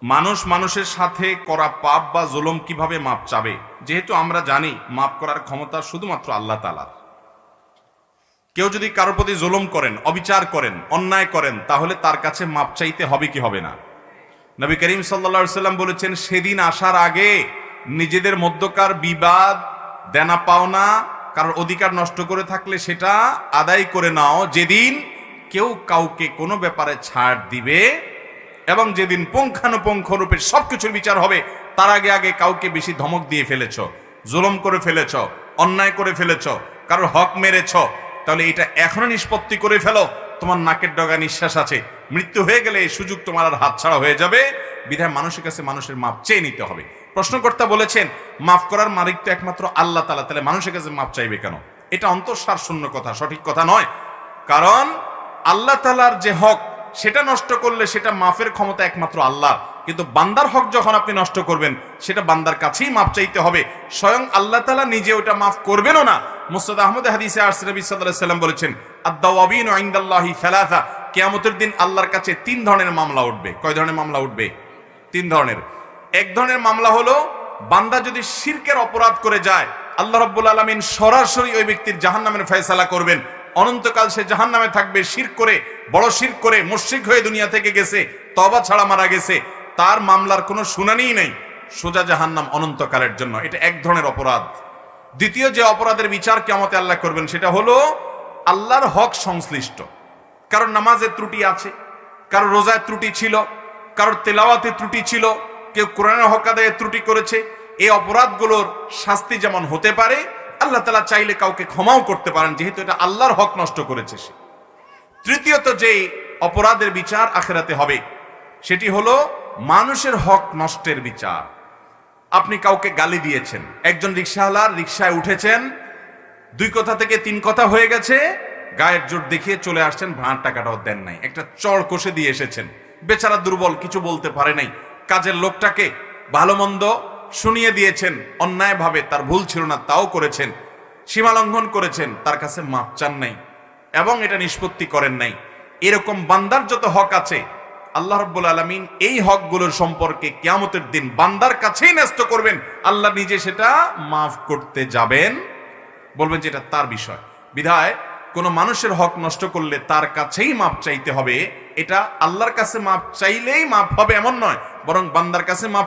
মানুষ মানুষের সাথে করা পাপ বা জুলুম কিভাবে মাপ চাবে? যেহেতু আমরা জানি মাপ করার ক্ষমতা শুধুমাত্র আল্লাহ তাআলার। কেউ যদি কারোর প্রতি জুলুম করেন, অবিচার করেন, অন্যায় করেন, তাহলে তার কাছে মাপ চাইতে হবে কি হবে না? নবী করিম সাল্লাল্লাহু আলাইহি সাল্লাম বলেছেন, সেদিন আসার আগে নিজেদের মধ্যকার বিবাদ, দেনা পাওনা, কারোর অধিকার নষ্ট করে থাকলে সেটা আদায় করে নাও, যেদিন কেউ কাউকে কোনো ব্যাপারে ছাড় দিবে এবং যেদিন পুঙ্খানুপুঙ্খ রূপে সবকিছুর বিচার হবে, তার আগে আগে কাউকে বেশি ধমক দিয়ে ফেলেছ, জুলুম করে ফেলেছ, অন্যায় করে ফেলেছ, কারোর হক মেরেছ, তাহলে এটা এখনো নিষ্পত্তি করে ফেলো। তোমার নাকের ডগা নিঃশ্বাস আছে, মৃত্যু হয়ে গেলে এই সুযোগ তোমার আর হাতছাড়া হয়ে যাবে। বিধায় মানুষের কাছে মানুষের মাপ চেয়ে নিতে হবে। প্রশ্নকর্তা বলেছেন, মাফ করার মালিক তো একমাত্র আল্লাহ তাআলা, তাহলে মানুষের কাছে মাপ চাইবে কেন? এটা অন্তঃসার শূন্য কথা, সঠিক কথা নয়। কারণ আল্লাহ তাআলার যে হক, সেটা নষ্ট করলে সেটা মাফের ক্ষমতা একমাত্র আল্লাহ। কিন্তু বান্দার হক যখন আপনি নষ্ট করবেন, সেটা বান্দার কাছেই মাপ চাইতে হবে। স্বয়ং আল্লাহ তাআলা নিজে ওটা মাফ করবেনও না। মুসনাদ আহমদে হাদিসে আসছে, নবী সাল্লাল্লাহু আলাইহি সাল্লাম বলেছেন, আদ-দাওয়াবিনু ইনদাল্লাহি সালাসা, কিয়ামতের দিন আল্লাহর কাছে 3 ধরনের মামলা উঠবে। কয় ধরনের মামলা উঠবে? 3 ধরনের। এক ধরনের মামলা হলো, বান্দা যদি শিরকের অপরাধ করে যায়, আল্লাহ রাব্বুল আলামিন সরাসরি ওই ব্যক্তির জাহান্নামের ফয়সালা করবেন। অনন্তকাল সে জাহান্নামে থাকবে। শিরক করে, বড় শিরক করে মুশরিক হয়ে দুনিয়া থেকে গেছে, তওবা ছাড়া মারা গেছে, তার মামলার কোনো শুনানিই নেই, সোজা জাহান্নাম অনন্তকালের জন্য। এটা এক ধরনের অপরাধ। দ্বিতীয় যে অপরাধের বিচার কিয়ামতে আল্লাহ করবেন, সেটা হলো আল্লাহর হক সংশ্লিষ্ট। কারোর নামাজের ত্রুটি আছে, কারোর রোজায় ত্রুটি ছিল, কারোর তেলাওয়াতে ত্রুটি ছিল, কেউ কোরআনের হক আদায়ে ত্রুটি করেছে। এই অপরাধগুলোর শাস্তি যেমন হতে পারে, আল্লাহ তাআলা চাইলে কাউকে ক্ষমাও করতে পারেন, যেহেতু এটা আল্লাহর হক নষ্ট করেছে সে। তৃতীয়ত যে অপরাধের বিচার আখিরাতে হবে, সেটি হলো মানুষের হক নষ্টের বিচার। আপনি কাউকে গালি দিয়েছেন, একজন রিকশাওয়ালার রিকশায় উঠেছেন, 2 কথা থেকে 3 কথা হয়ে গেছে, গায়ের জোর দেখিয়ে চলে আসছেন, ভাড়ার টাকাটাও দেন নাই, একটা চড় কষে দিয়ে এসেছেন। বেচারা দুর্বল, কিছু বলতে পারে নাই। কাজের লোকটাকে ভালো মন্দ শুনিয়ে দিয়েছেন, অন্যায়ভাবে, তার ভুল ছিল না, তাও করেছেন, সীমা লঙ্ঘন করেছেন, তার কাছে মাপ চান নাই এবং এটা নিষ্পত্তি করেন নাই। এরকম বান্দার যত হক আছে, আল্লাহ রাব্বুল আলামিন এই হকগুলোর সম্পর্কে কিয়ামতের দিন বান্দার কাছেই ন্যস্ত করবেন। আল্লাহ নিজে সেটা মাফ করতে যাবেন, বলবেন যে এটা তার বিষয়। বিধায় কোনো মানুষের হক নষ্ট করলে তার কাছেই মাপ চাইতে হবে। এটা আল্লাহর কাছে মাপ চাইলেই মাপ হবে এমন নয়, বরং বান্দার কাছে মাপ